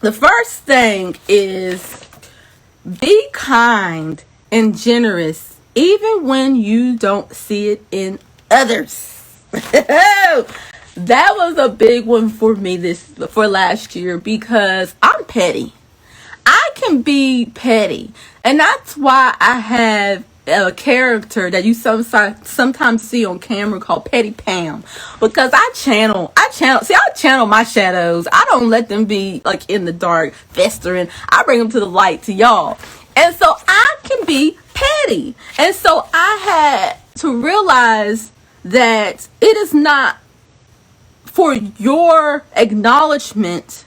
The first thing is be kind and generous even when you don't see it in others. That was a big one for me for last year because I'm petty. I can be petty, and that's why I have a character that you sometimes see on camera called Petty Pam, because I channel my shadows. I don't let them be like in the dark festering. I bring them to the light to y'all, and so I can be petty. And so I had to realize that it is not for your acknowledgement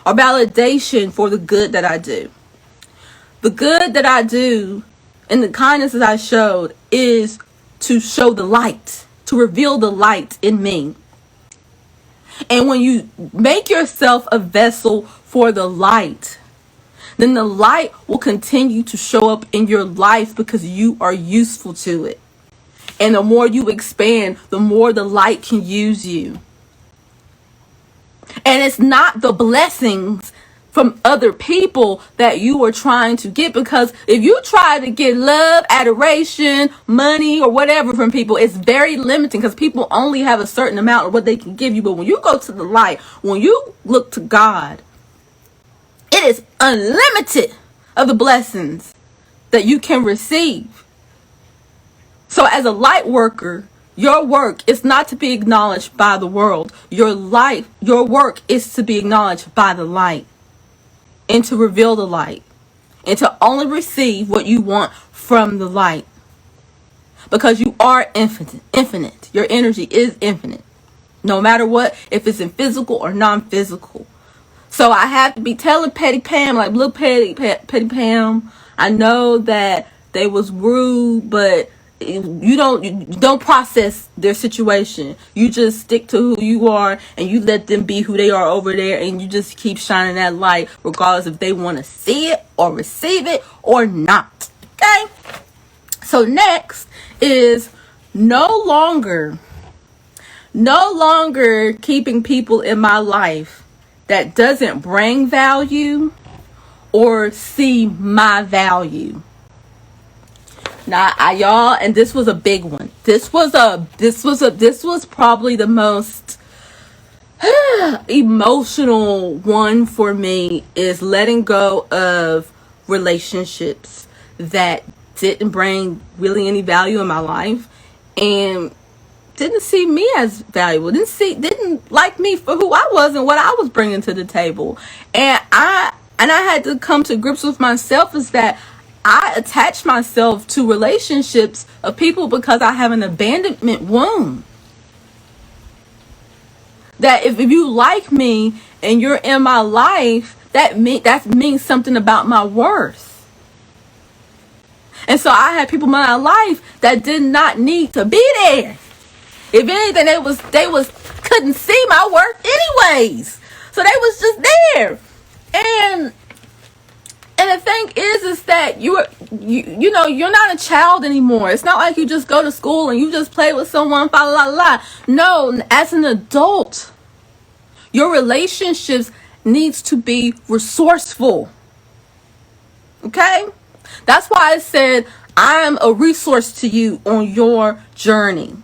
or validation for the good that I do. The good that I do and the kindness that I showed is to show the light, to reveal the light in me. And when you make yourself a vessel for the light, then the light will continue to show up in your life because you are useful to it. And the more you expand, the more the light can use you. And it's not the blessings from other people that you are trying to get, because if you try to get love, adoration, money, or whatever from people, it's very limiting because people only have a certain amount of what they can give you. But when you go to the light, when you look to God, it is unlimited of the blessings that you can receive. So as a light worker, your work is not to be acknowledged by the world. Your work is to be acknowledged by the light and to reveal the light and to only receive what you want from the light, because you are infinite. Your energy is infinite, no matter what, if it's in physical or non-physical. So I have to be telling Petty Pam, like, look, Petty Pam, I know that they was rude, but you don't process their situation. You just stick to who you are and you let them be who they are over there, and you just keep shining that light regardless if they want to see it or receive it or not. Okay? So next is no longer keeping people in my life that doesn't bring value or see my value. Now, y'all, and this was a big one. This was probably the most emotional one for me, is letting go of relationships that didn't bring really any value in my life and didn't see me as valuable, didn't like me for who I was and what I was bringing to the table. And I had to come to grips with myself, is that I attach myself to relationships of people because I have an abandonment wound. That if you like me and you're in my life, that means something about my worth. And so I had people in my life that did not need to be there. If anything, they couldn't see my worth anyways. So they was just there. And the thing is that you're not a child anymore. It's not like you just go to school and you just play with someone, la la la. No, as an adult, your relationships needs to be resourceful. Okay? That's why I said I'm a resource to you on your journey.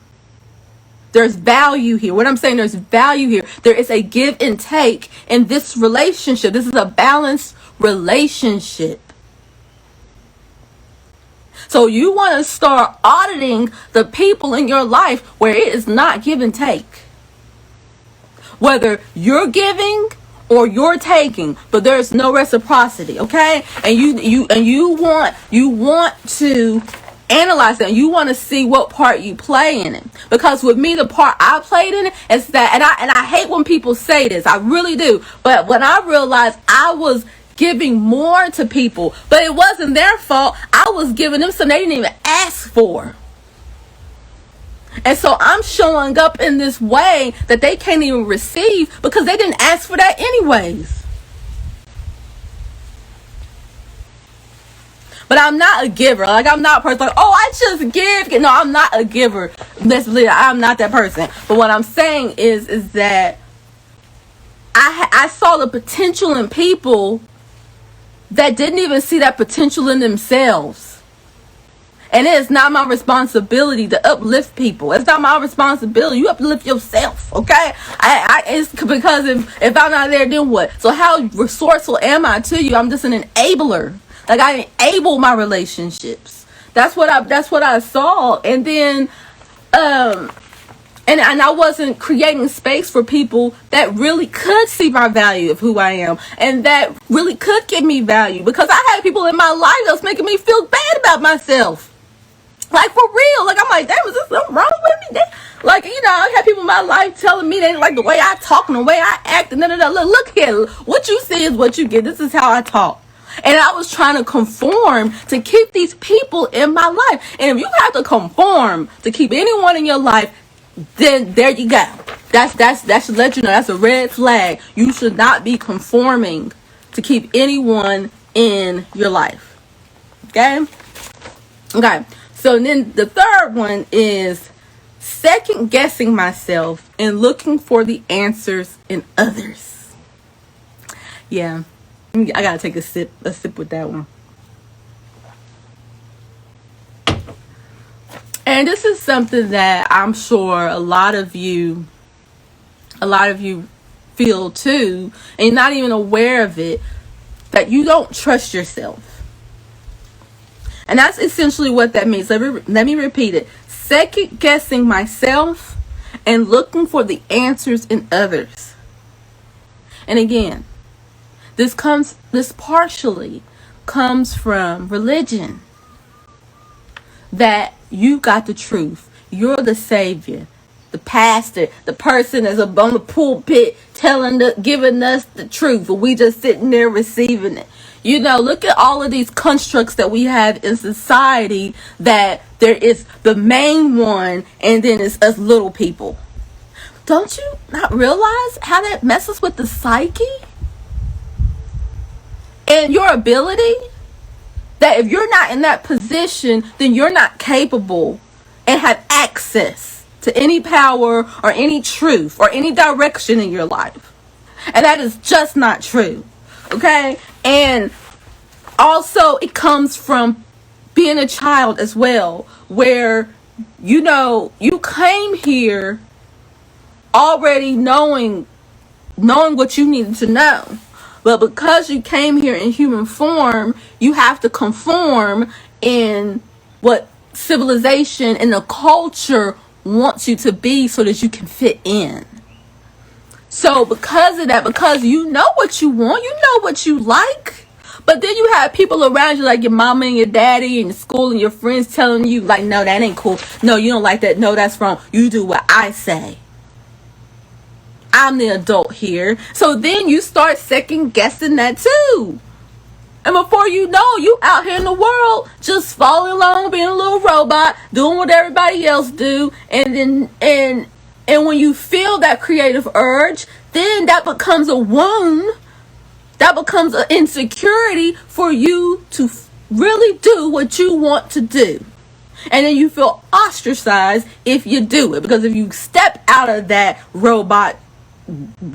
There's value here. What I'm saying, there's value here. There is a give and take in this relationship. This is a balanced relationship. So you want to start auditing the people in your life where it is not give and take. Whether you're giving or you're taking, but there's no reciprocity, okay? And you want to analyze that. You want to see what part you play in it. Because with me, the part I played in it is that, and I hate when people say this, I really do. But when I realized I was giving more to people, but it wasn't their fault, I was giving them something they didn't even ask for. And so I'm showing up in this way that they can't even receive because they didn't ask for that anyways. But I'm not a giver. Like, I'm not a person like, oh, I just give. No, I'm not a giver. I'm not that person. But what I'm saying is that I saw the potential in people that didn't even see that potential in themselves. And it is not my responsibility to uplift people. It's not my responsibility. You uplift yourself, okay? It's because if I'm not there, then what? So how resourceful am I to you? I'm just an enabler. Like, I enable my relationships. That's what I saw. And then, and I wasn't creating space for people that really could see my value of who I am and that really could give me value, because I had people in my life that was making me feel bad about myself. Like, for real. Like, I'm like, damn, is this something wrong with me? Like, you know, I had people in my life telling me they didn't like the way I talk and the way I act. And look here. What you see is what you get. This is how I talk. And I was trying to conform to keep these people in my life. And if you have to conform to keep anyone in your life, then there you go. That should let you know that's a red flag. You should not be conforming to keep anyone in your life. Okay? Okay. So then the third one is second guessing myself and looking for the answers in others. Yeah, I gotta take a sip with that one. And this is something that I'm sure a lot of you feel too, and you're not even aware of it, that you don't trust yourself. And that's essentially what that means. Let me repeat it. Second guessing myself and looking for the answers in others. And again, this partially comes from religion. That you got the truth. You're the savior. The pastor, the person that's up on the pulpit giving us the truth, but we just sitting there receiving it. You know, look at all of these constructs that we have in society, that there is the main one and then it's us little people. Don't you not realize how that messes with the psyche? And your ability? That if you're not in that position, then you're not capable and have access to any power or any truth or any direction in your life. And that is just not true. Okay? And also it comes from being a child as well, where, you know, you came here already knowing what you needed to know. But because you came here in human form, you have to conform in what civilization and the culture wants you to be so that you can fit in. So because of that, because you know what you want, you know what you like, but then you have people around you like your mama and your daddy and your school and your friends telling you like, no, that ain't cool. No, you don't like that. No, that's wrong. You do what I say. I'm the adult here. So then you start second guessing that too. And before you know, you out here in the world just following along, being a little robot, doing what everybody else do. And when you feel that creative urge, then that becomes a wound. That becomes an insecurity for you to really do what you want to do. And then you feel ostracized if you do it. Because if you step out of that robot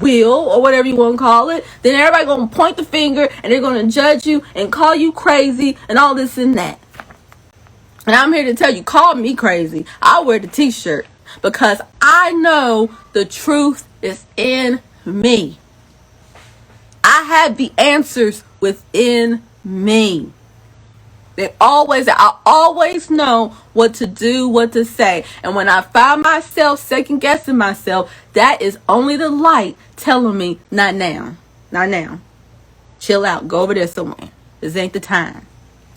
wheel or whatever you want to call it, then everybody gonna point the finger and they're gonna judge you and call you crazy and all this and that. And I'm here to tell you, call me crazy. I'll wear the t-shirt because I know the truth is in me. I have the answers within me. I always know what to do, what to say. And when I find myself second guessing myself, that is only the light telling me, not now. Not now. Chill out. Go over there somewhere. This ain't the time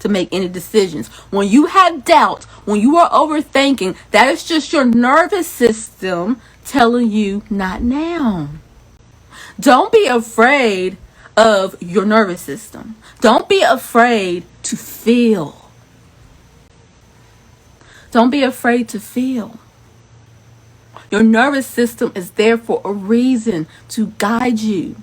to make any decisions. When you have doubt, when you are overthinking, that is just your nervous system telling you, not now. Don't be afraid of your nervous system. Don't be afraid to feel. Don't be afraid to feel. Your nervous system is there for a reason, to guide you,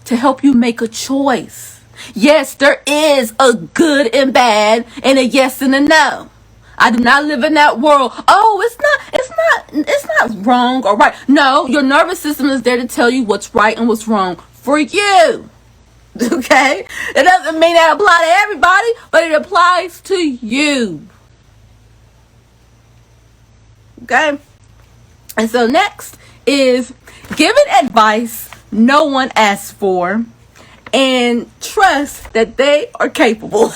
to help you make a choice. Yes, there is a good and bad and a yes and a no. I do not live in that world. Oh, it's not wrong or right. No, your nervous system is there to tell you what's right and what's wrong for you. Okay? It doesn't mean that apply to everybody, but it applies to you. Okay? And so next is giving advice no one asks for and trust that they are capable.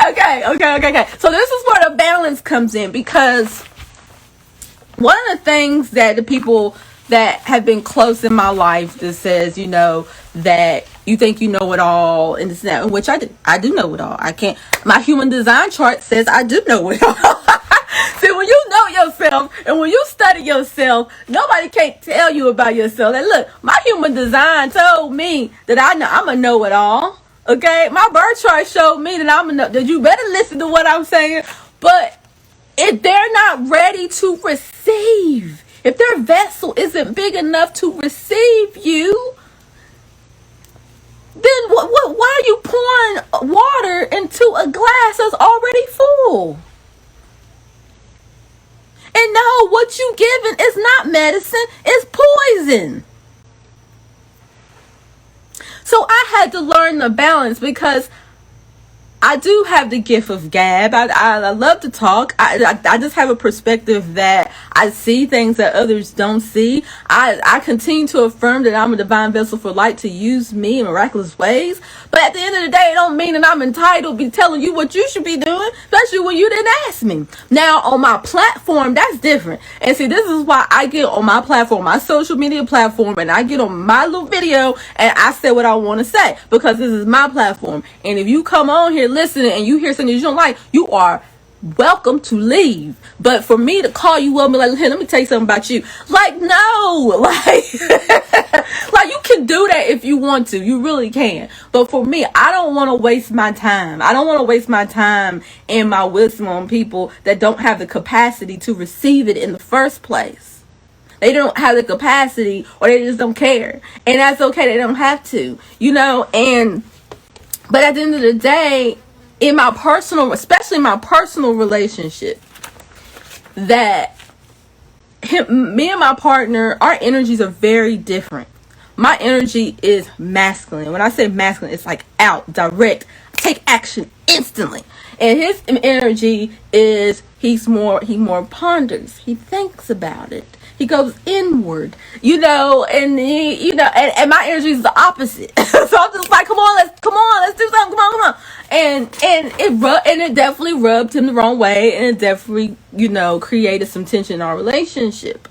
Okay. So this is where the balance comes in, because one of the things that the people that have been close in my life that says, you know, that you think you know it all and this and that, which I do know it all. I can't, my human design chart says I do know it all. See, when you know yourself and when you study yourself, nobody can't tell you about yourself. And look, my human design told me that I'm a know it all. Okay, my birth chart showed me that that you better listen to what I'm saying. But if they're not ready to receive, if their vessel isn't big enough to receive you, then why are you pouring water into a glass that's already full? And no, what you giving is not medicine, it's poison. So I had to learn the balance, because I do have the gift of gab. I love to talk. I just have a perspective that I see things that others don't see. I continue to affirm that I'm a divine vessel for light to use me in miraculous ways. But at the end of the day, it don't mean that I'm entitled to be telling you what you should be doing, especially when you didn't ask me. Now, on my platform, that's different. And see, this is why I get on my platform, my social media platform, and I get on my little video and I say what I want to say, because this is my platform. And if you come on here listening and you hear something you don't like, you are welcome to leave. But for me to call you up and be like, hey, let me tell you something about you, like, no, like like, you can do that if you want to, you really can. But for me, I don't want to waste my time. I don't want to waste my time and my wisdom on people that don't have the capacity to receive it in the first place. They don't have the capacity, or they just don't care, and that's okay. They don't have to, you know. But at the end of the day, in my personal, especially my personal relationship, that me and my partner, our energies are very different. My energy is masculine. When I say masculine, it's like out, direct, take action instantly. And his energy is he more ponders. He thinks about it. He goes inward, you know, and and my energy is the opposite. So I'm just like, come on, let's do something, come on. And it definitely rubbed him the wrong way, and it definitely, you know, created some tension in our relationship.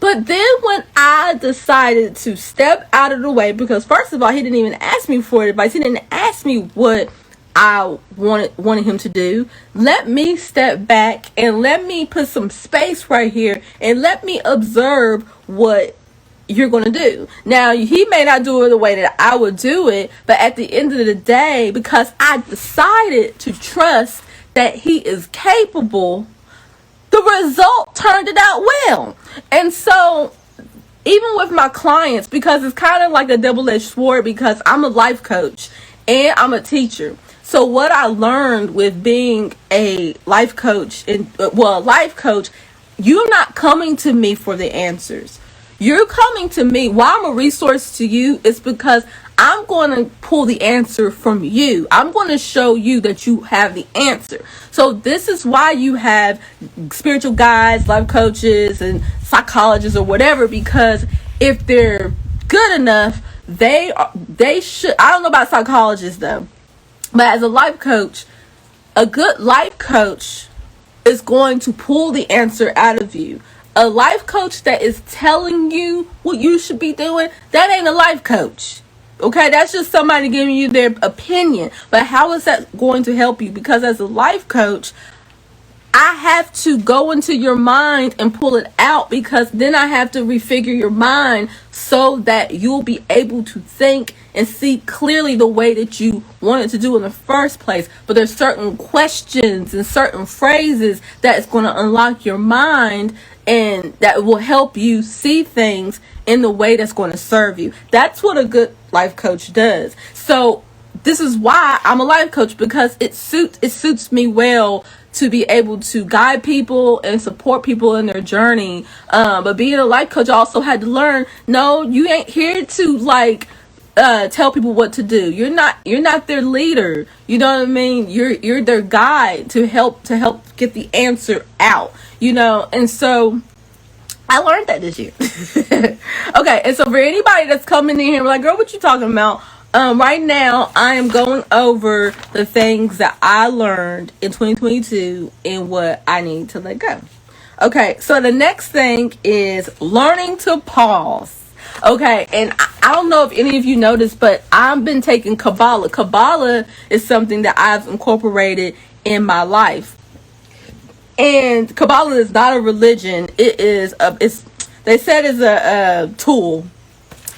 But then when I decided to step out of the way, because first of all, he didn't even ask me for advice. He didn't ask me what I wanted him to do. Let me step back and let me put some space right here and let me observe what you're going to do. Now, he may not do it the way that I would do it, but at the end of the day, because I decided to trust that he is capable, the result turned it out well. And so even with my clients, because it's kind of like a double-edged sword, because I'm a life coach and I'm a teacher. So what I learned with being a life coach, you're not coming to me for the answers. You're coming to me. Why I'm a resource to you is because I'm going to pull the answer from you. I'm going to show you that you have the answer. So this is why you have spiritual guides, life coaches, and psychologists or whatever, because if they're good enough, they should. I don't know about psychologists though. But as a life coach, a good life coach is going to pull the answer out of you. A life coach that is telling you what you should be doing, that ain't a life coach. Okay, that's just somebody giving you their opinion. But how is that going to help you? Because as a life coach, I have to go into your mind and pull it out, because then I have to refigure your mind so that you'll be able to think and see clearly the way that you wanted to do in the first place. But there's certain questions and certain phrases that is going to unlock your mind, and that will help you see things in the way that's going to serve you. That's what a good life coach does. So this is why I'm a life coach, because it suits me well to be able to guide people and support people in their journey. But being a life coach, I also had to learn, no, you ain't here to like tell people what to do. You're not their leader. You know what I mean? You're their guide to help get the answer out. You know, and so I learned that this year. Okay, and so for anybody that's coming in here like, girl, what you talking about? Right now, I am going over the things that I learned in 2022 and what I need to let go. Okay, so the next thing is learning to pause. Okay, and I don't know if any of you noticed, but I've been taking Kabbalah. Kabbalah is something that I've incorporated in my life. And Kabbalah is not a religion. They said it's a tool.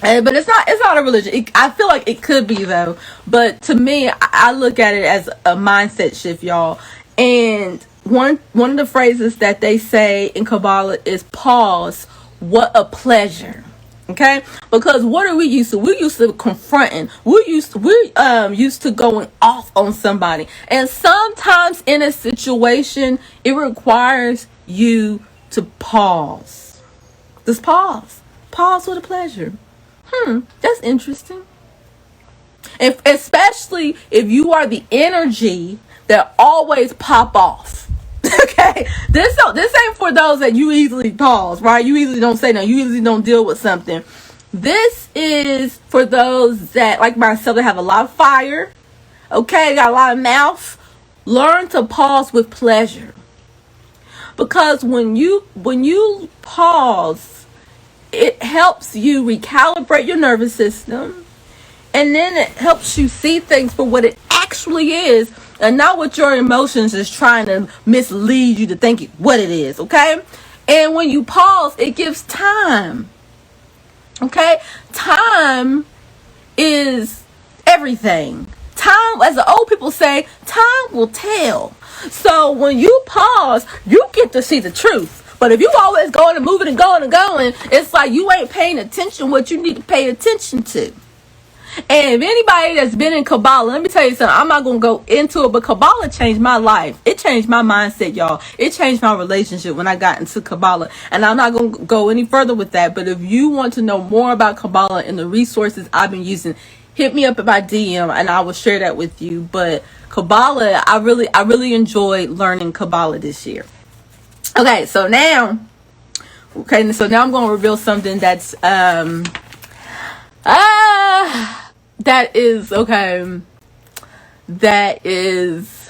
But it's not a religion. I feel like it could be though. But to me, I look at it as a mindset shift, y'all. And one of the phrases that they say in Kabbalah is pause. What a pleasure. Okay? Because what are we used to? We're used to confronting. We're used to going off on somebody. And sometimes in a situation, it requires you to pause. Just pause. Pause with a pleasure. That's interesting. Especially if you are the energy that always pop off. Okay, this ain't for those that you easily pause, right? You easily don't say no. You easily don't deal with something. This is for those that, like myself, that have a lot of fire. Okay, got a lot of mouth. Learn to pause with pleasure, because when you pause, it helps you recalibrate your nervous system, and then it helps you see things for what it actually is and not what your emotions is trying to mislead you to think what it is. Okay, and when you pause, it gives time. Okay, time is everything. Time, as the old people say, time will tell. So when you pause, you get to see the truth. But if you always going and moving and going and going, it's like you ain't paying attention what you need to pay attention to. And if anybody that's been in Kabbalah, let me tell you something. I'm not going to go into it, but Kabbalah changed my life. It changed my mindset, y'all. It changed my relationship when I got into Kabbalah. And I'm not going to go any further with that. But if you want to know more about Kabbalah and the resources I've been using, hit me up at my DM and I will share that with you. But Kabbalah, I really enjoyed learning Kabbalah this year. Okay, so now I'm going to reveal something that's that is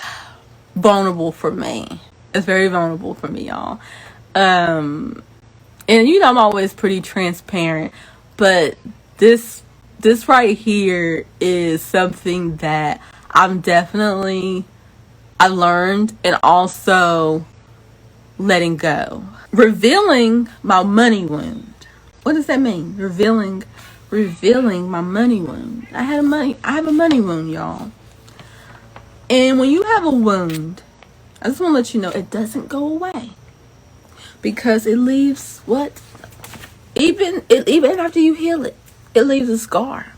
vulnerable for me. It's very vulnerable for me, y'all. And you know I'm always pretty transparent, but this right here is something that I learned and also letting go. Revealing my money wound. What does that mean? Revealing my money wound. I have a money wound, y'all. And when you have a wound, I just want to let you know it doesn't go away, because it leaves what? Even after you heal it, it leaves a scar.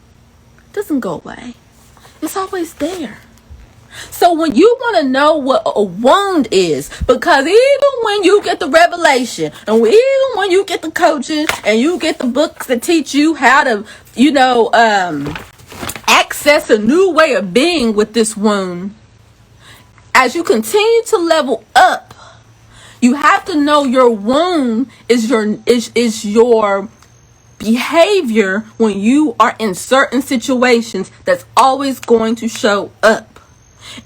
It doesn't go away. It's always there. So when you want to know what a wound is, because even when you get the revelation, and even when you get the coaching and you get the books that teach you how to, access a new way of being with this wound, as you continue to level up, you have to know your wound is your behavior when you are in certain situations that's always going to show up.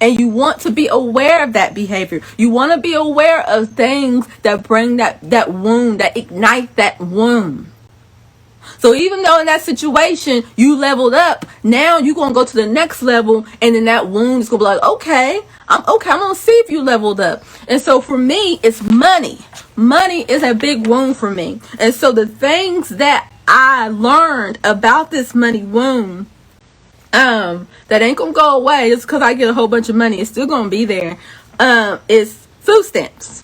And you want to be aware of that behavior. You want to be aware of things that bring that wound, that ignite that wound. So even though in that situation you leveled up, now you're going to go to the next level, and then that wound is going to be like, okay, I'm going to see if you leveled up. And so for me, it's money. Money is a big wound for me. And so the things that I learned about this money wound, that ain't gonna go away just because I get a whole bunch of money. It's still gonna be there. Is food stamps.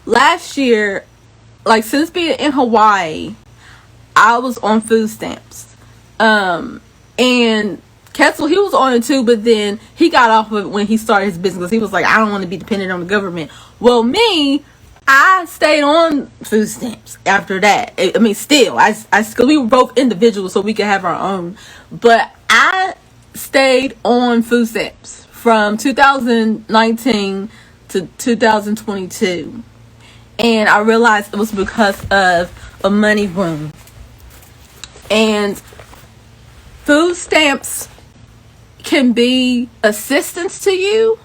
Last year, like since being in Hawaii, I was on food stamps. And Ketzel, he was on it too, but then he got off of it when he started his business. He was like, I don't want to be dependent on the government. Well, me, I stayed on food stamps after that. I mean, still, cause we were both individuals, so we could have our own. But I stayed on food stamps from 2019 to 2022. And I realized it was because of a money boom. And food stamps can be assistance to you,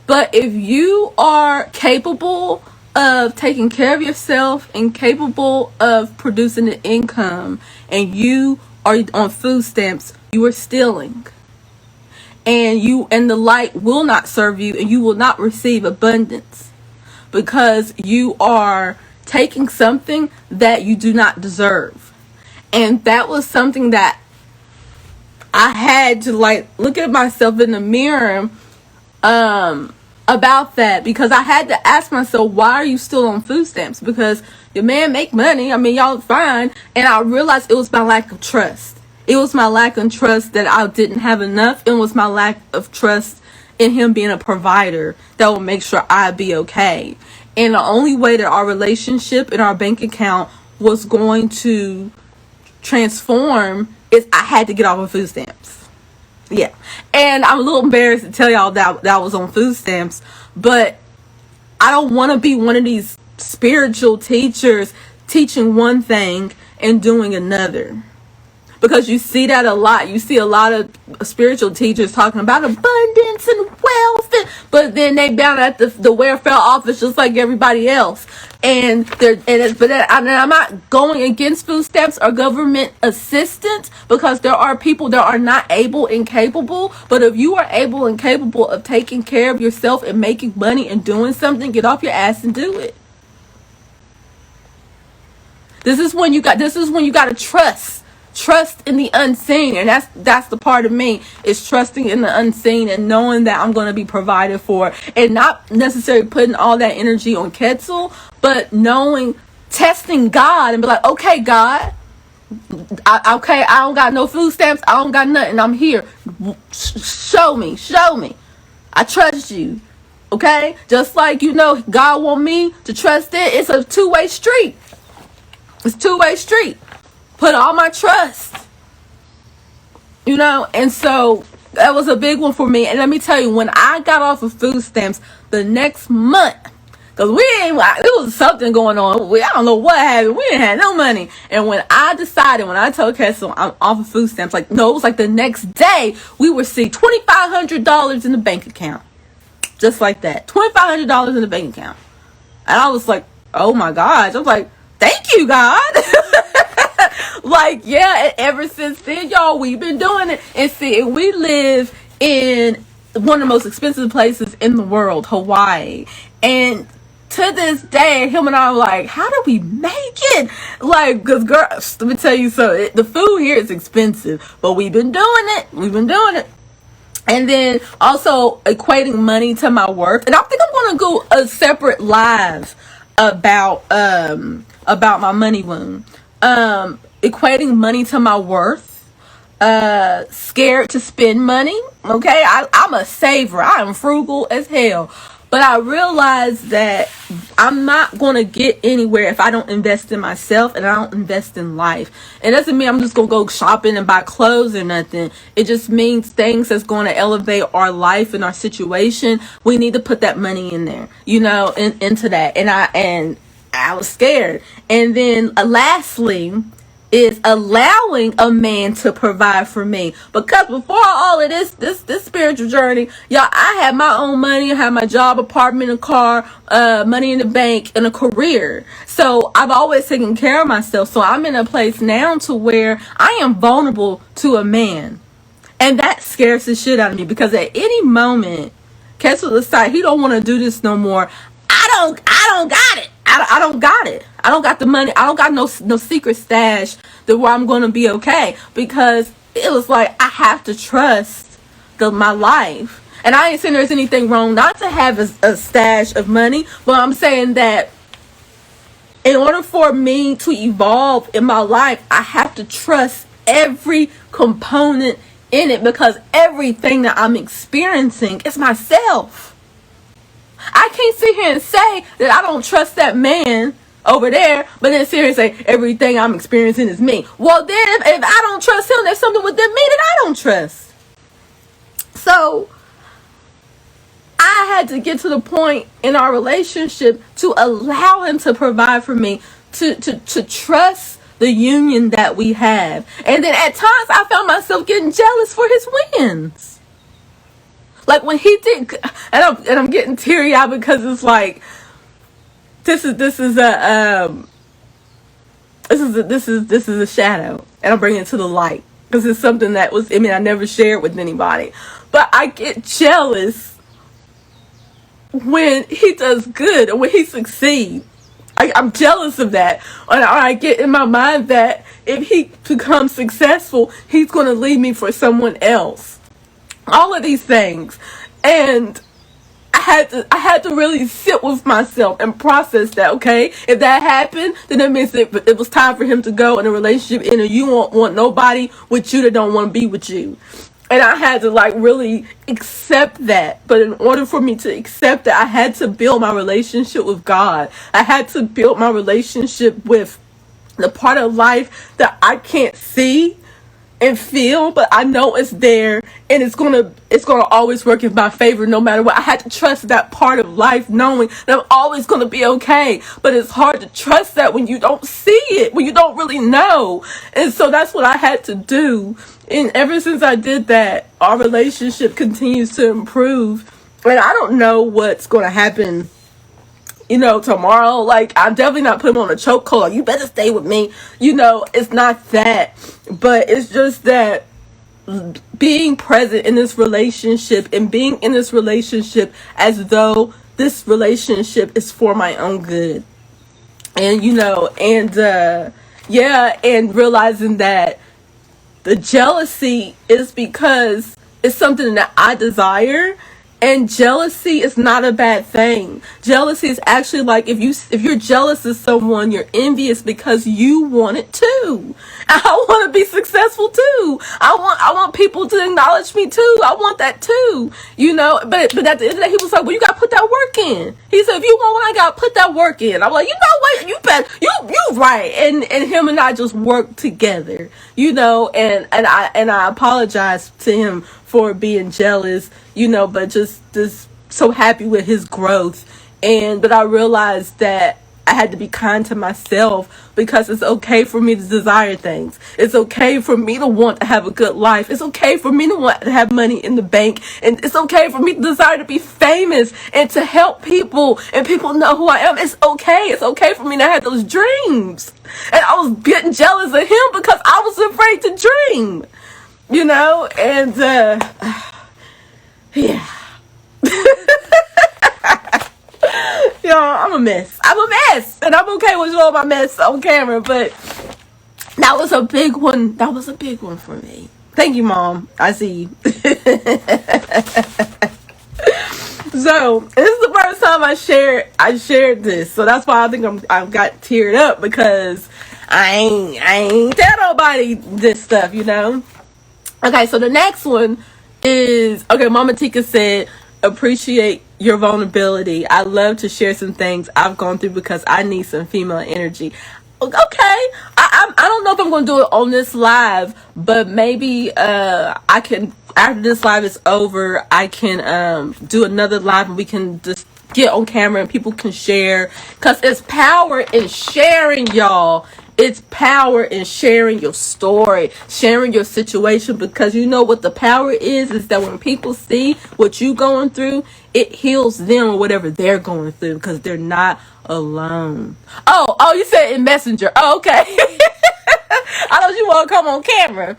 but if you are capable of taking care of yourself and capable of producing an income and you are on food stamps, you are stealing, and the light will not serve you, and you will not receive abundance because you are taking something that you do not deserve. And that was something that I had to look at myself in the mirror about that, because I had to ask myself, why are you still on food stamps? Because your man make money. I mean, y'all fine. And I realized it was my lack of trust. It was my lack of trust that I didn't have enough. It was my lack of trust in him being a provider that will make sure I'd be okay. And the only way that our relationship and our bank account was going to transform is I had to get off of food stamps. Yeah. And I'm a little embarrassed to tell y'all that I was on food stamps, but I don't want to be one of these spiritual teachers teaching one thing and doing another. Because you see that a lot. You see a lot of spiritual teachers talking about abundance and wealth, but then they bound at the welfare office just like everybody else. And I'm not going against food stamps or government assistance, because there are people that are not able and capable. But if you are able and capable of taking care of yourself and making money and doing something, get off your ass and do it. This is when you got to trust in the unseen. And that's the part of me, is trusting in the unseen and knowing that I'm going to be provided for, and not necessarily putting all that energy on Ketzel, but testing God and be like, okay, God, I don't got no food stamps, I don't got nothing, I'm here, show me, I trust you. Okay, just like God want me to trust it. It's a two-way street. Put all my trust, and so that was a big one for me. And let me tell you, when I got off of food stamps the next month, because there was something going on. I don't know what happened. We didn't have no money. And when I told Ketzel I'm off of food stamps, it was like the next day, we would see $2,500 in the bank account. Just like that. $2,500 in the bank account. And I was like, oh my gosh. I was like, thank you, God. And ever since then, y'all, we've been doing it. And see, we live in one of the most expensive places in the world, Hawaii. And to this day, him and I are like, how do we make it? Because girl, let me tell you something. The food here is expensive, but we've been doing it. And then also equating money to my worth. And I think I'm going to go a separate live about my money wound. Equating money to my worth, scared to spend money. Okay, I'm a saver. I am frugal as hell, but I realize that I'm not going to get anywhere if I don't invest in myself and I don't invest in life. It doesn't mean I'm just going to go shopping and buy clothes or nothing. It just means things that's going to elevate our life and our situation. We need to put that money in there, into that. And I was scared. And then lastly is allowing a man to provide for me. Because before all of this spiritual journey, y'all, I had my own money. I had my job, apartment, a car, money in the bank, and a career. So I've always taken care of myself. So I'm in a place now to where I am vulnerable to a man. And that scares the shit out of me, because at any moment, Ketzel decide he don't want to do this no more. I don't got it. I don't got it. I don't got the money. I don't got no secret stash where I'm going to be okay. Because it was like, I have to trust my life. And I ain't saying there's anything wrong not to have a stash of money. But I'm saying that in order for me to evolve in my life, I have to trust every component in it because everything that I'm experiencing is myself. I can't sit here and say that I don't trust that man over there, but then sit here and say everything I'm experiencing is me. Well, then if I don't trust him, there's something within me that I don't trust. So I had to get to the point in our relationship to allow him to provide for me, to trust the union that we have. And then at times I found myself getting jealous for his wins. Like when he did, and I'm getting teary eyed because it's like this is a shadow, and I'm bringing it to the light because it's something that was, I mean, I never shared with anybody, but I get jealous when he does good or when he succeeds. I'm jealous of that. Or I get in my mind that if he becomes successful, he's going to leave me for someone else. All of these things. And I had to really sit with myself and process that. Okay, if that happened, then it means it was time for him to go in a relationship, and you won't want nobody with you that don't want to be with you. And I had to like really accept that. But in order for me to accept that, I had to build my relationship with God. I had to build my relationship with the part of life that I can't see and feel, but I know it's there, and it's gonna always work in my favor no matter what. I had to trust that part of life, knowing that I'm always gonna be okay. But it's hard to trust that when you don't see it, when you don't really know. And so that's what I had to do. And ever since I did that, our relationship continues to improve. And I don't know what's gonna happen, tomorrow. Like, I'm definitely not putting him on a chokehold. Like, you better stay with me. It's not that. But it's just that being present in this relationship and being in this relationship as though this relationship is for my own good. And, and realizing that the jealousy is because it's something that I desire. And jealousy is not a bad thing. Jealousy is actually like if you're jealous of someone, you're envious because you want it too. I want to be successful too. I want people to acknowledge me too. I want that too. But at the end of the day, he was like, "Well, you got to put that work in." He said, "If you want one, I got to put that work in." I'm like, "You know what? You bet. You right." And him and I just worked together. And I apologize to him for being jealous, but just so happy with his growth. But I realized that I had to be kind to myself, because it's okay for me to desire things. It's okay for me to want to have a good life. It's okay for me to want to have money in the bank. And it's okay for me to desire to be famous and to help people and people know who I am. It's okay. It's okay for me to have those dreams. And I was getting jealous of him because I was afraid to dream. And yeah. I'm a mess. And I'm okay with showing my mess on camera, but that was a big one. That was a big one for me. Thank you, Mom. I see you. So this is the first time I shared this, so that's why I think I got teared up, because I ain't tell nobody this stuff, Okay, so the next one is, Mama Tika said, appreciate your vulnerability. I love to share some things I've gone through because I need some female energy. Okay, I don't know if I'm going to do it on this live, but maybe I can, after this live is over, I can do another live and we can just get on camera and people can share, because it's power in sharing, y'all. It's power in sharing your story, sharing your situation, because what the power is that when people see what you going through, it heals them or whatever they're going through, because they're not alone. Oh, you said in Messenger. Oh, okay. I know you want to come on camera.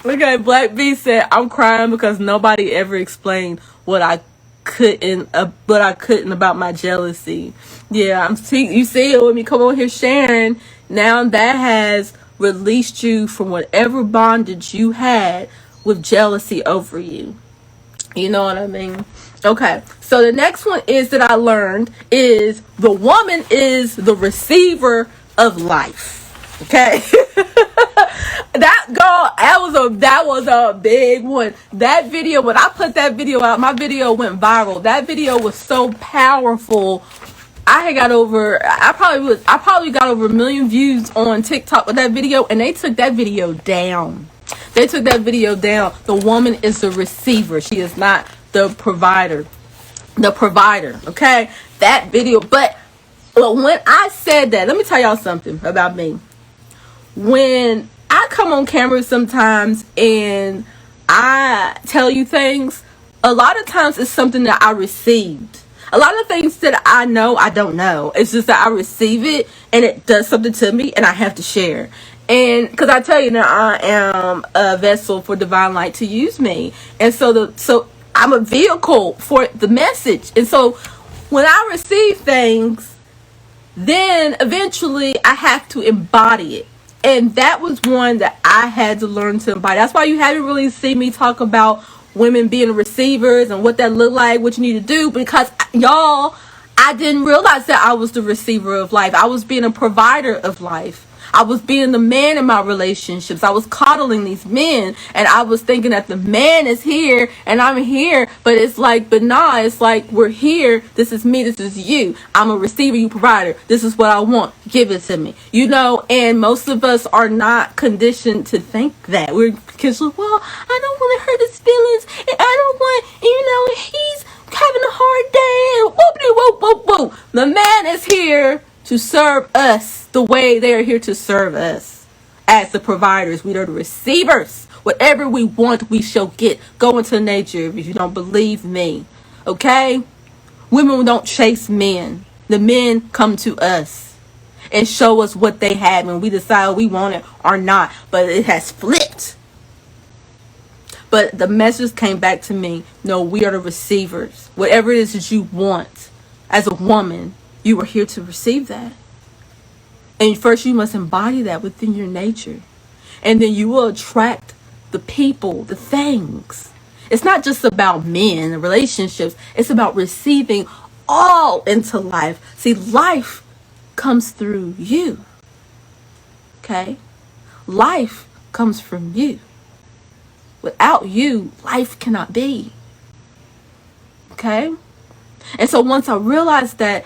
Okay, Black B said, I'm crying because nobody ever explained what I couldn't about my jealousy. Yeah, you see it with me come on here sharing. Now that has released you from whatever bondage you had with jealousy over you. You know what I mean? Okay, so the next one is that I learned is the woman is the receiver of life. Okay. That was a big one. That video, when I put that video out, my video went viral. That video was so powerful. I probably got over 1 million views on TikTok with that video, and they took that video down. The woman is the receiver. She is not the provider. Okay? That video. But when I said that, let me tell y'all something about me. When I come on camera sometimes and I tell you things, a lot of times it's something that I received. A lot of things that I know, I don't know. It's just that I receive it and it does something to me and I have to share. And because I tell you that I am a vessel for divine light to use me. And so I'm a vehicle for the message. And so when I receive things, then eventually I have to embody it. And that was one that I had to learn to embody. That's why you haven't really seen me talk about women being receivers and what that look like, what you need to do, because y'all, I didn't realize that I was the receiver of life. I was being a provider of life. I was being the man in my relationships. I was coddling these men, and I was thinking that the man is here and I'm here, but it's like, we're here. This is me. This is you. I'm a receiver, you provider. This is what I want. Give it to me. And most of us are not conditioned to think that. We're conditioned, well, I don't want to hurt his feelings, and I don't want, he's having a hard day. Whoop. The man is here to serve us the way they are here to serve us. As the providers, we are the receivers. Whatever we want, we shall get. Go into nature if you don't believe me. Okay? Women don't chase men. The men come to us and show us what they have, and we decide we want it or not. But it has flipped. But the message came back to me. No, we are the receivers. Whatever it is that you want as a woman, you are here to receive that. And first you must embody that within your nature. And then you will attract the people, the things. It's not just about men and relationships. It's about receiving all into life. See, life comes through you. Okay? Life comes from you. Without you, life cannot be. Okay? And so once I realized that,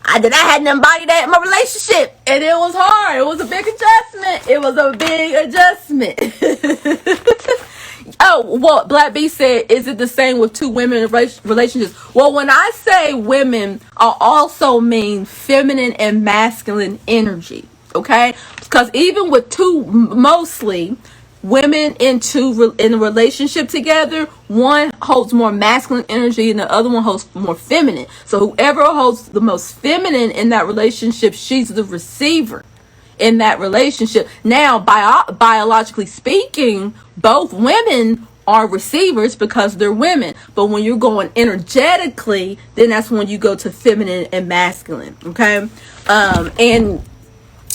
I hadn't embodied that in my relationship, and it was hard. It was a big adjustment. Oh, well, Black B said, is it the same with two women in relationships? Well, when I say women, I also mean feminine and masculine energy, okay? Because even with mostly women in a relationship together, one holds more masculine energy and the other one holds more feminine. So whoever holds the most feminine in that relationship, she's the receiver in that relationship. Now, biologically speaking, both women are receivers because they're women. But when you're going energetically, then that's when you go to feminine and masculine. Okay. And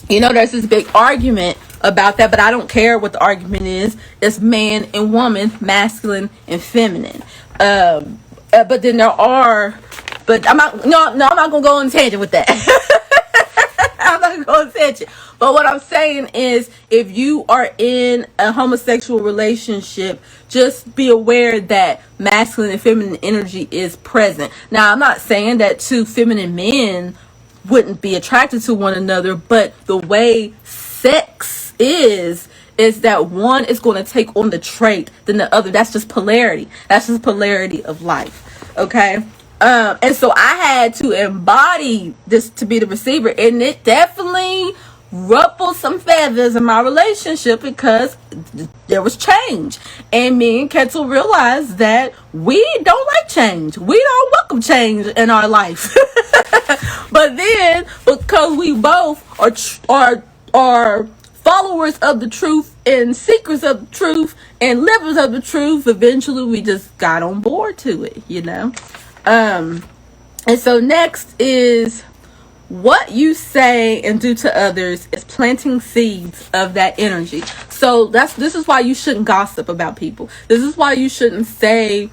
there's this big argument about that, but I don't care what the argument is. It's man and woman, masculine and feminine. But then I'm not gonna go on a tangent with that. I'm not gonna go on a tangent. But what I'm saying is, if you are in a homosexual relationship, just be aware that masculine and feminine energy is present. Now, I'm not saying that two feminine men wouldn't be attracted to one another, but the way sex is that one is going to take on the trait than the other. That's just polarity. That's just polarity of life. Okay. And so I had to embody this to be the receiver, and it definitely ruffled some feathers in my relationship because there was change. And me and Kettle realized that we don't like change. We don't welcome change in our life. But then, because we both are followers of the truth and seekers of the truth and livers of the truth, eventually we just got on board to it, And so next is, what you say and do to others is planting seeds of that energy. So this is why you shouldn't gossip about people. This is why you shouldn't say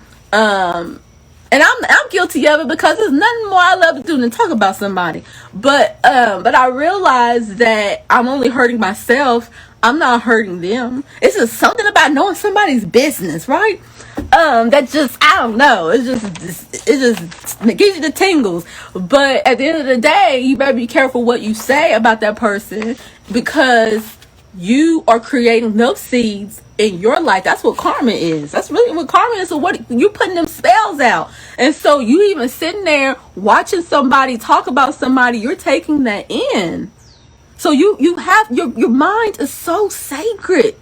And I'm guilty of it, because there's nothing more I love to do than talk about somebody. But I realize that I'm only hurting myself. I'm not hurting them. It's just something about knowing somebody's business, right? That just, I don't know. It gives you the tingles. But at the end of the day, you better be careful what you say about that person, because you are creating those seeds in your life. That's what karma is. That's really what karma is. So what you putting them spells out. And so you even sitting there watching somebody talk about somebody, you're taking that in. So you have your mind is so sacred.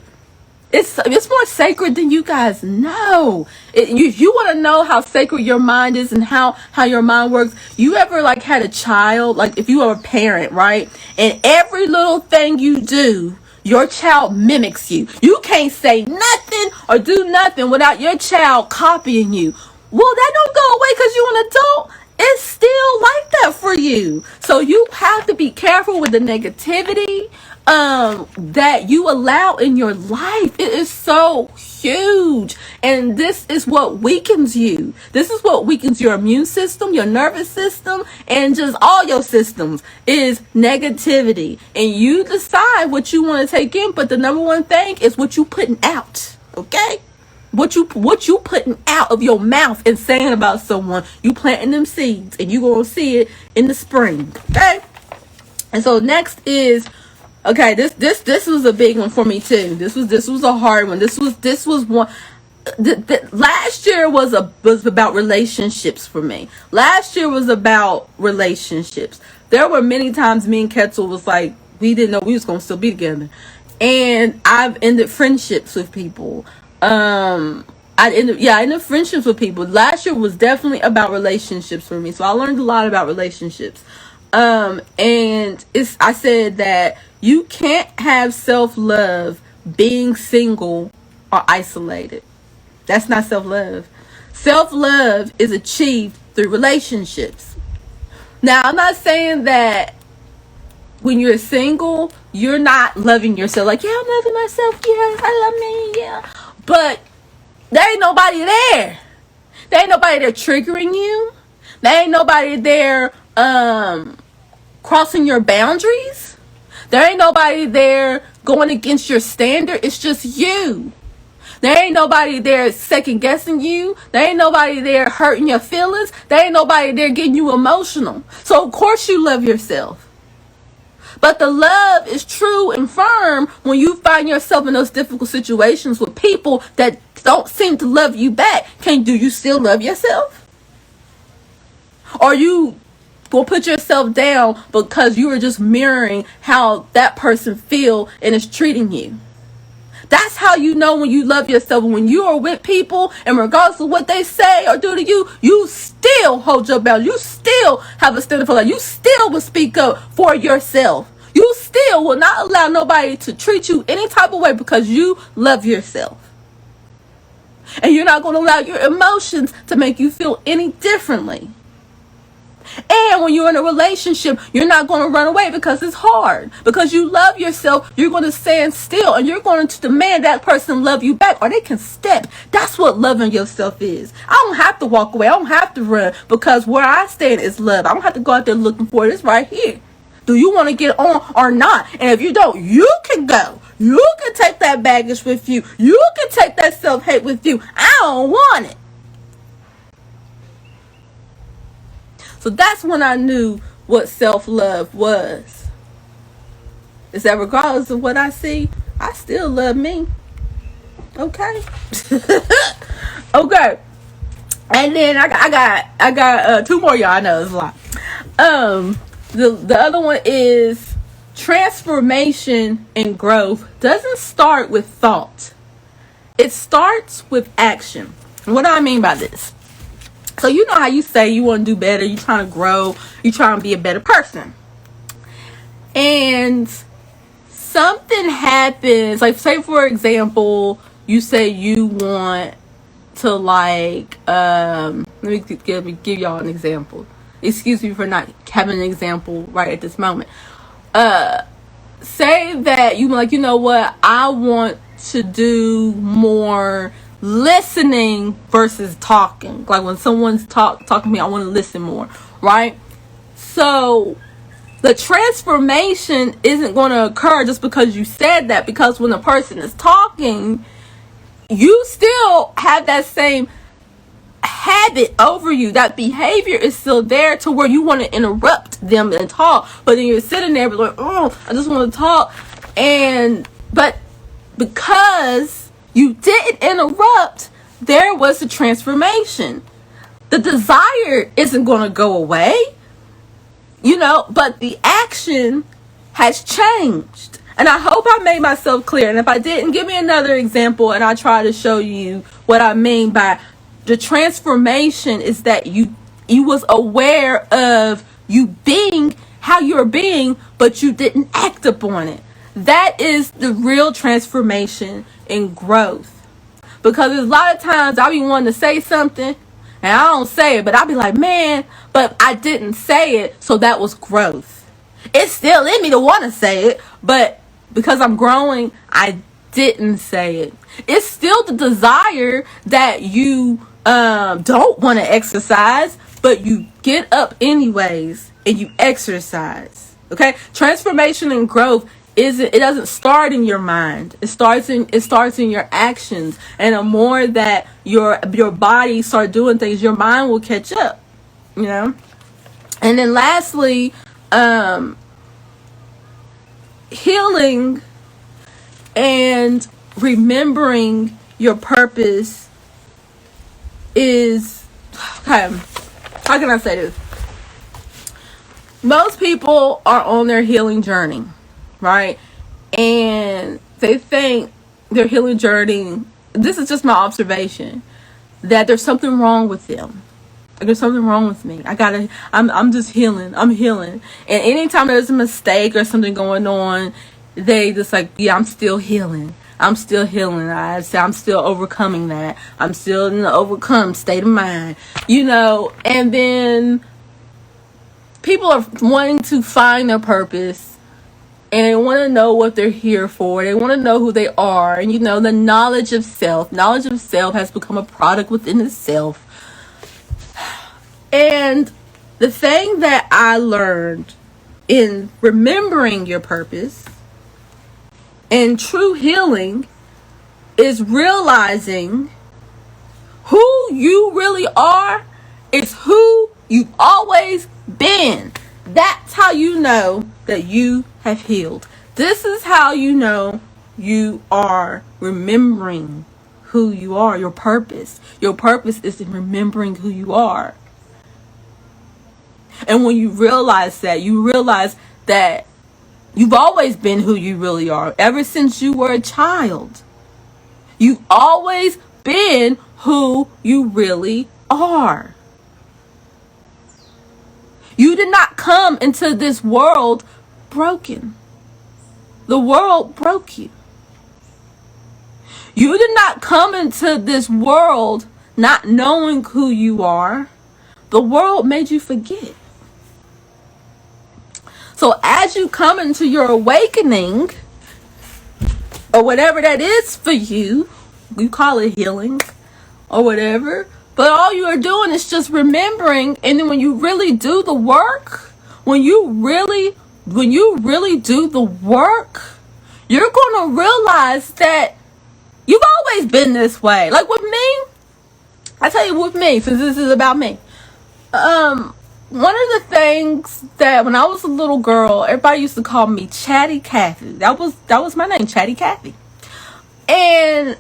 It's more sacred than you guys know. You want to know how sacred your mind is and how your mind works. You ever like had a child, like if you are a parent, right? And every little thing you do, your child mimics you. You can't say nothing or do nothing without your child copying you. Well, that don't go away because you're an adult. It's still like that for you. So you have to be careful with the negativity that you allow in your life. It is so huge, and this is what weakens you. This is what weakens your immune system, your nervous system, and just all your systems is negativity. And you decide what you want to take in, but the number one thing is what you putting out. Okay, what you putting out of your mouth and saying about someone. You planting them seeds, and you gonna see it in the spring. Okay. And so next is, okay, this was a big one for me too. This was a hard one. This was one. Last year was about relationships for me. Last year was about relationships. There were many times me and Ketzel was like, we didn't know we was gonna still be together, and I've ended friendships with people. I ended friendships with people. Last year was definitely about relationships for me. So I learned a lot about relationships. And I said that you can't have self-love being single or isolated. That's not self-love. Self-love is achieved through relationships. Now, I'm not saying that when you're single, you're not loving yourself. Like, yeah, I'm loving myself. Yeah, I love me. Yeah. But there ain't nobody there. There ain't nobody there triggering you. There ain't nobody there crossing your boundaries. There ain't nobody there going against your standard. It's just you. There ain't nobody there second guessing you. There ain't nobody there hurting your feelings. There ain't nobody there getting you emotional. So of course you love yourself. But the love is true and firm when you find yourself in those difficult situations with people that don't seem to love you back. Do you still love yourself? Or you will put yourself down because you are just mirroring how that person feel and is treating you? That's how you know when you love yourself. When you are with people, and regardless of what they say or do to you, you still hold your boundaries. You still have a standard for life. You still will speak up for yourself. You still will not allow nobody to treat you any type of way because you love yourself. And you're not going to allow your emotions to make you feel any differently. And when you're in a relationship, you're not going to run away because it's hard. Because you love yourself, you're going to stand still and you're going to demand that person love you back, or they can step. That's what loving yourself is. I don't have to walk away. I don't have to run, because where I stand is love. I don't have to go out there looking for it. It's right here. Do you want to get on or not? And if you don't, you can go. You can take that baggage with you. You can take that self-hate with you. I don't want it. So that's when I knew what self-love was. Is that regardless of what I see, I still love me. Okay. Okay. And then I got two more, y'all. I know it's a lot. The other one is transformation and growth doesn't start with thought. It starts with action. What do I mean by this? So you know how you say you want to do better, you're trying to grow, you're trying to be a better person. And something happens, like say for example, you say you want to let me give y'all an example. Excuse me for not having an example right at this moment. Say that you like, you know what, I want to do more listening versus talking. Like when someone's talking to me, I want to listen more, right? So the transformation isn't going to occur just because you said that, because when a person is talking, you still have that same habit over you. That behavior is still there to where you want to interrupt them and talk, but then you're sitting there like, oh, I just want to talk. But because you didn't interrupt, there was a transformation. The desire isn't going to go away, but the action has changed. And I hope I made myself clear. And if I didn't, give me another example and I'll try to show you what I mean by the transformation. Is that you was aware of you being how you're being, but you didn't act upon it. That is the real transformation and growth. Because there's a lot of times I'll be wanting to say something and I don't say it, but I'll be like, man, but I didn't say it, so that was growth. It's still in me to want to say it, but because I'm growing, I didn't say it. It's still the desire that you don't want to exercise, but you get up anyways and you exercise. Okay? Transformation and growth doesn't start in your mind. It starts in your actions. And the more that your body start doing things, your mind will catch up. And then lastly, healing and remembering your purpose is, okay, how can I say this? Most people are on their healing journey, right? And they think their healing journey, this is just my observation, that there's something wrong with them. Like there's something wrong with me. I'm just healing. I'm healing. And anytime there's a mistake or something going on, they just like, yeah, I'm still healing. I'm still healing. I say I'm still overcoming that. I'm still in the overcome state of mind. And then people are wanting to find their purpose and they want to know what they're here for. They want to know who they are. And the knowledge of self. Knowledge of self has become a product within itself. And the thing that I learned in remembering your purpose and true healing is realizing who you really are is who you've always been. That's how you know that you have healed. This is how you know you are remembering who you are, your purpose. Your purpose is in remembering who you are. And when you realize that, you realize that you've always been who you really are. Ever since you were a child, you've always been who you really are. You did not come into this world broken. The world broke you. You did not come into this world not knowing who you are. The world made you forget. So as you come into your awakening, or whatever that is for you, you call it healing or whatever, but all you are doing is just remembering. And then when you really do the work, when you really do the work, you're going to realize that you've always been this way. Like with me, I tell you, with me, since this is about me, one of the things that when I was a little girl, everybody used to call me Chatty Cathy. That was my name, Chatty Cathy. And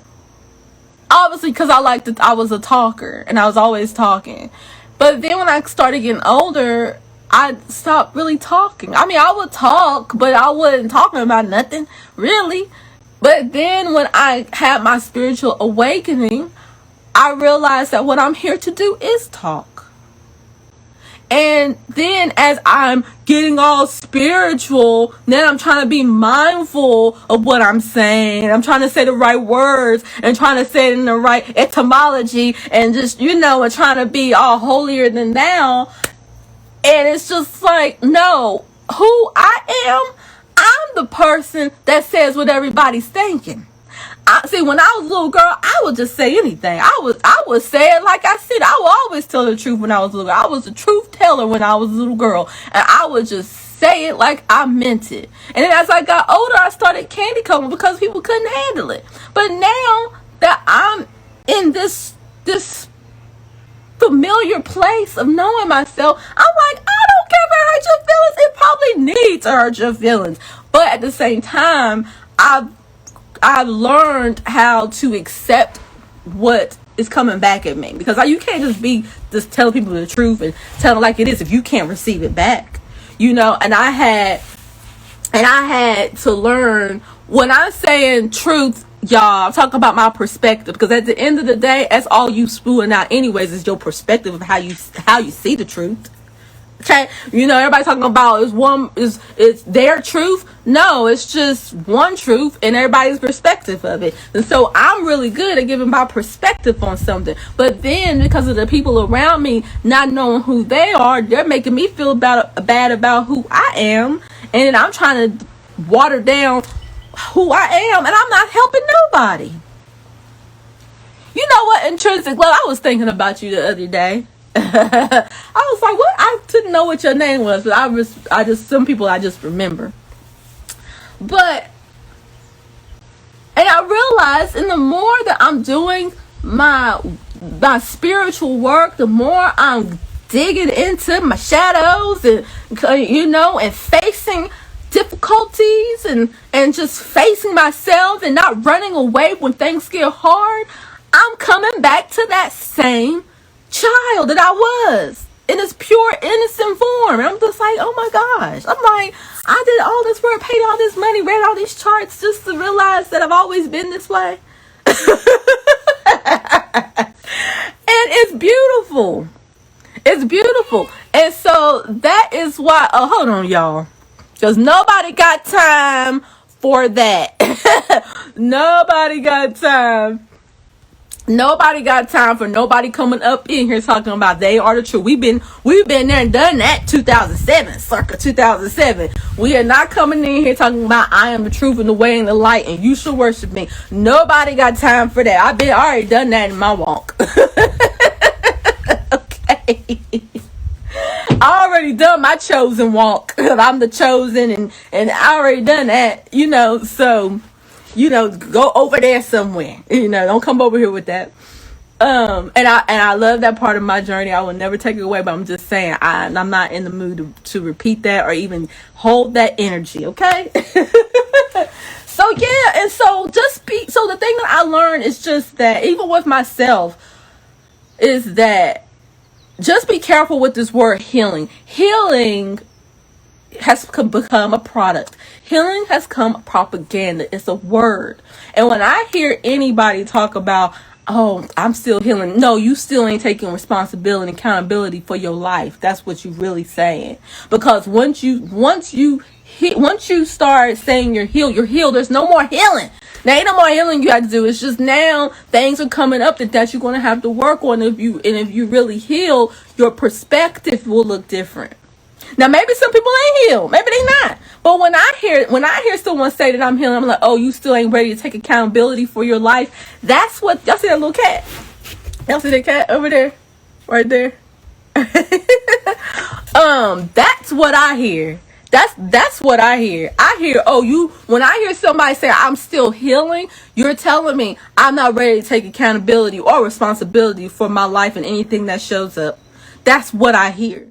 obviously because I was a talker and I was always talking. But then when I started getting older, I stopped really talking. I mean, I would talk, but I wasn't talking about nothing, really. But then when I had my spiritual awakening, I realized that what I'm here to do is talk. And then as I'm getting all spiritual, then I'm trying to be mindful of what I'm saying. I'm trying to say the right words and trying to say it in the right etymology and just, and trying to be all holier than thou. And it's just like, no, who I am, I'm the person that says what everybody's thinking. See, when I was a little girl, I would just say anything. I would say it like I said. I would always tell the truth when I was a little girl. I was a truth teller when I was a little girl, and I would just say it like I meant it. And then as I got older, I started candy coating because people couldn't handle it. But now that I'm in this familiar place of knowing myself, I'm like, I don't care if it hurts your feelings. It probably needs to hurt your feelings. But at the same time, I've learned how to accept what is coming back at me, because you can't just be just telling people the truth and tell them like it is if you can't receive it back, and I had to learn, when I'm saying truth, y'all, I'm talking about my perspective, because at the end of the day, that's all you spewing out anyways, is your perspective of how you see the truth. Okay, everybody talking about is their truth. No, it's just one truth and everybody's perspective of it. And so I'm really good at giving my perspective on something. But then because of the people around me not knowing who they are, they're making me feel bad about who I am. And I'm trying to water down who I am, and I'm not helping nobody. You know what, intrinsic love? I was thinking about you the other day. I was like, what? I didn't know what your name was, but I just some people I just remember. And I realized, and the more that I'm doing my spiritual work, the more I'm digging into my shadows and and facing difficulties and just facing myself and not running away when things get hard, I'm coming back to that same child that I was in its pure innocent form. And I'm just like, oh my gosh. I'm like, I did all this work, paid all this money, read all these charts just to realize that I've always been this way. And it's beautiful. It's beautiful. And so that is why, hold on, y'all, because nobody got time for that. Nobody got time for nobody coming up in here talking about they are the truth. We've been there and done that. 2007, circa 2007. We are not coming in here talking about I am the truth and the way and the light and you should worship me. Nobody got time for that. I've already done that in my walk. Okay. I already done my chosen walk. I'm the chosen, and I already done that, so go over there somewhere. Don't come over here with that. And I love that part of my journey. I will never take it away, but I'm just saying I'm not in the mood to repeat that or even hold that energy, okay? So yeah, and so so the thing that I learned is just that, even with myself, is that just be careful with this word healing. Healing has become a product. Healing has come propaganda. It's a word. And when I hear anybody talk about, oh, I'm still healing. No, you still ain't taking responsibility and accountability for your life. That's what you really saying. Because once you start saying you're healed, there's no more healing. There ain't no more healing you have to do. It's just now things are coming up that you're going to have to work on. If you really heal, your perspective will look different. Now, maybe some people ain't healed. Maybe they not. But when I hear someone say that I'm healing, I'm like, oh, you still ain't ready to take accountability for your life. That's what, y'all see that little cat? Y'all see that cat over there? Right there? That's what I hear. That's what I hear. I hear, when I hear somebody say I'm still healing, you're telling me I'm not ready to take accountability or responsibility for my life and anything that shows up. That's what I hear.